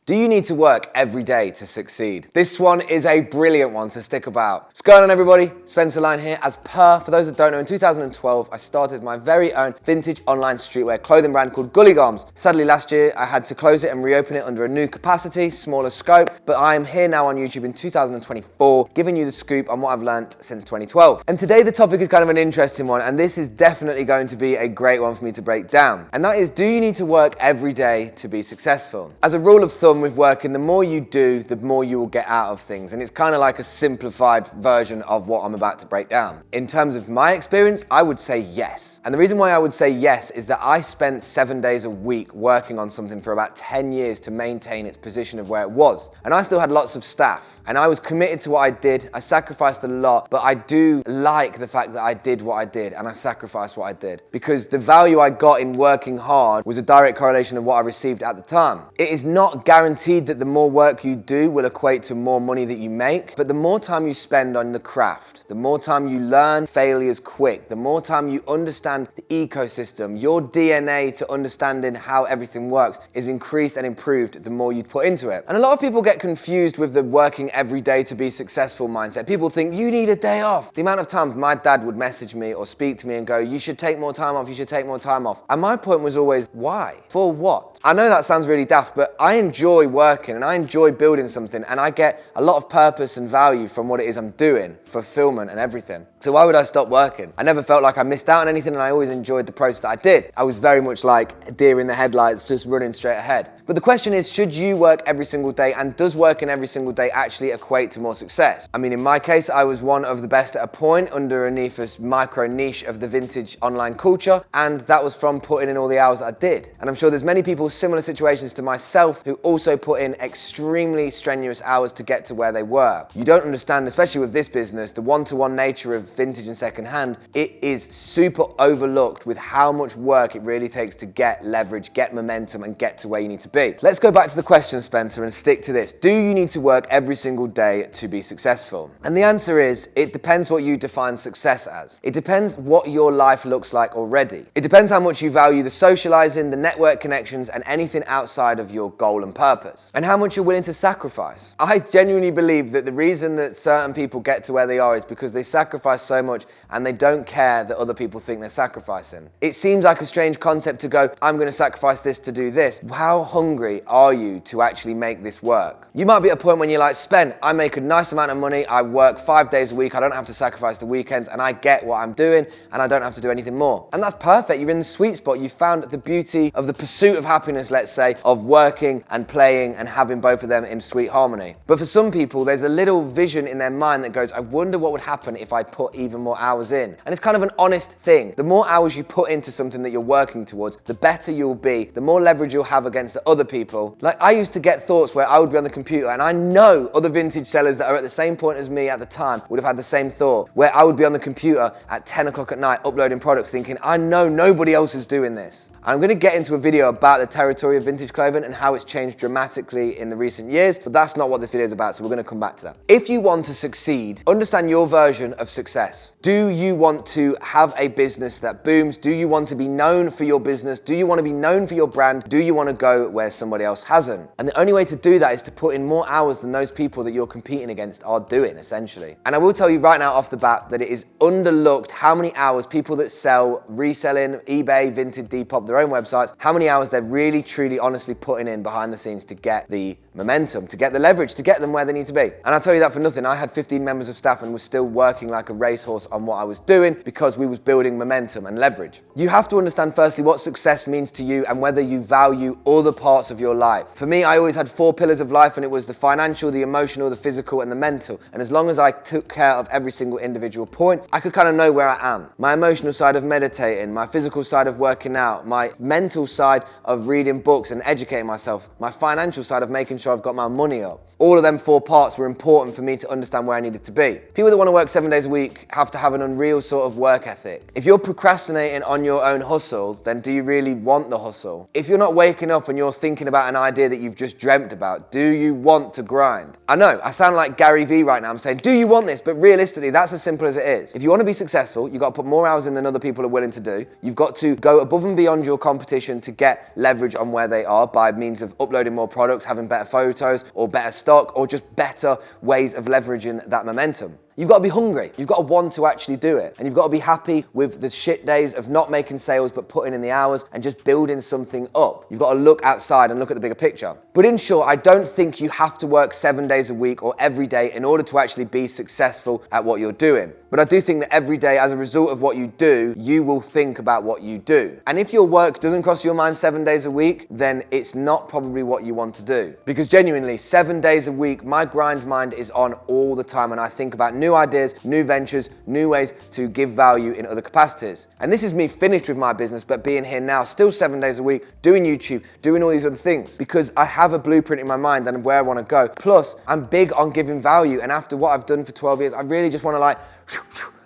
Do you need to work every day to succeed? This one is a brilliant one, so stick about. What's going on, everybody? Spencer Line here. For those that don't know, in 2012, I started my very own vintage online streetwear clothing brand called Gully Garms. Sadly, last year, I had to close it and reopen it under a new capacity, smaller scope, but I am here now on YouTube in 2024, giving you the scoop on what I've learned since 2012. And today, the topic is kind of an interesting one, and this is definitely going to be a great one for me to break down. And that is, do you need to work every day to be successful? As a rule of thumb with working, the more you do, the more you will get out of things. And it's kind of like a simplified version of what I'm about to break down. In terms of my experience, I would say yes. And the reason why I would say yes is that I spent 7 days a week working on something for about 10 years to maintain its position of where it was. And I still had lots of staff. And I was committed to what I did. I sacrificed a lot, but I do like the fact that I did what I did and I sacrificed what I did. Because the value I got in working hard was a direct correlation of what I received at the time. It is not guaranteed that the more work you do will equate to more money that you make, but the more time you spend on the craft, the more time you learn failures quick, the more time you understand the ecosystem, your DNA to understanding how everything works is increased and improved the more you put into it. And a lot of people get confused with the working every day to be successful mindset. People think you need a day off. The amount of times my dad would message me or speak to me and go, you should take more time off, you should take more time off. And my point was always, why? For what? I know that sounds really daft, but I enjoy working and I enjoy building something, and I get a lot of purpose and value from what it is I'm doing, fulfillment and everything. So why would I stop working? I never felt like I missed out on anything, and I always enjoyed the process that I did. I was very much like a deer in the headlights, just running straight ahead. But the question is, should you work every single day, and does working every single day actually equate to more success? I mean, in my case, I was one of the best at a point underneath a micro niche of the vintage online culture, and that was from putting in all the hours that I did. And I'm sure there's many people, similar situations to myself, who also put in extremely strenuous hours to get to where they were. You don't understand, especially with this business, the one-to-one nature of vintage and secondhand. It is super overlooked with how much work it really takes to get leverage, get momentum, and get to where you need to be. Let's go back to the question, Spencer, and stick to this. Do you need to work every single day to be successful? And the answer is, it depends what you define success as. It depends what your life looks like already. It depends how much you value the socializing, the network connections, and anything outside of your goal and purpose, and how much you're willing to sacrifice. I genuinely believe that the reason that certain people get to where they are is because they sacrifice so much and they don't care that other people think they're sacrificing. It seems like a strange concept to go, I'm going to sacrifice this to do this. How hungry are you to actually make this work? You might be at a point when you're like, Spen, I make a nice amount of money, I work 5 days a week, I don't have to sacrifice the weekends, and I get what I'm doing, and I don't have to do anything more. And that's perfect. You're in the sweet spot. You found the beauty of the pursuit of happiness, let's say, of working and playing and having both of them in sweet harmony. But for some people, there's a little vision in their mind that goes, I wonder what would happen if I put even more hours in. And it's kind of an honest thing. The more hours you put into something that you're working towards, the better you'll be, the more leverage you'll have against the other people. Like, I used to get thoughts where I would be on the computer, and I know other vintage sellers that are at the same point as me at the time would have had the same thought, where I would be on the computer at 10 o'clock at night uploading products thinking, I know nobody else is doing this. I'm going to get into a video about the territory of vintage clothing and how it's changed dramatically in the recent years, but that's not what this video is about, so we're going to come back to that. If you want to succeed, understand your version of success. Do you want to have a business that booms? Do you want to be known for your business? Do you want to be known for your brand? Do you want to go where somebody else hasn't? And the only way to do that is to put in more hours than those people that you're competing against are doing, essentially. And I will tell you right now off the bat that it is underlooked how many hours people that sell, reselling, eBay, Vinted, Depop, their own websites, how many hours they're really, truly, honestly putting in behind the scenes to get the momentum, to get the leverage, to get them where they need to be. And I'll tell you that for nothing. I had 15 members of staff and was still working like a racehorse on what I was doing because we was building momentum and leverage. You have to understand firstly what success means to you and whether you value all the parts of your life. For me, I always had 4 pillars of life, and it was the financial, the emotional, the physical, and the mental. And as long as I took care of every single individual point, I could kind of know where I am. My emotional side of meditating, my physical side of working out, my mental side of reading books and educating myself, my financial side of making sure I've got my money up. All of them 4 parts were important for me to understand where I needed to be. People that want to work 7 days a week week have to have an unreal sort of work ethic. If you're procrastinating on your own hustle, then do you really want the hustle? If you're not waking up and you're thinking about an idea that you've just dreamt about, do you want to grind? I know, I sound like Gary Vee right now. I'm saying, do you want this? But realistically, that's as simple as it is. If you want to be successful, you've got to put more hours in than other people are willing to do. You've got to go above and beyond your competition to get leverage on where they are by means of uploading more products, having better photos or better stock, or just better ways of leveraging that momentum. You've got to be hungry. You've got to want to actually do it. And you've got to be happy with the shit days of not making sales but putting in the hours and just building something up. You've got to look outside and look at the bigger picture. But in short, I don't think you have to work 7 days a week or every day in order to actually be successful at what you're doing. But I do think that every day, as a result of what you do, you will think about what you do. And if your work doesn't cross your mind 7 days a week, then it's not probably what you want to do. Because genuinely, 7 days a week, my grind mind is on all the time, and I think about new ideas, new ventures, new ways to give value in other capacities. And this is me finished with my business, but being here now, still 7 days a week, doing YouTube, doing all these other things, because I have a blueprint in my mind and where I want to go. Plus, I'm big on giving value, and after what I've done for 12 years, I really just want to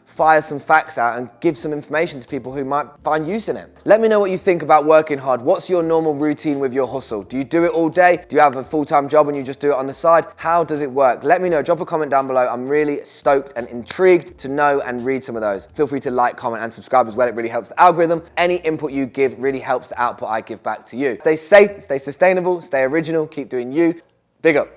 fire some facts out and give some information to people who might find use in it. Let me know what you think about working hard. What's your normal routine with your hustle? Do you do it all day? Do you have a full-time job and you just do it on the side? How does it work? Let me know. Drop a comment down below. I'm really stoked and intrigued to know and read some of those. Feel free to like, comment, and subscribe as well. It really helps the algorithm. Any input you give really helps the output I give back to you. Stay safe, stay sustainable, stay original, keep doing you. Big up.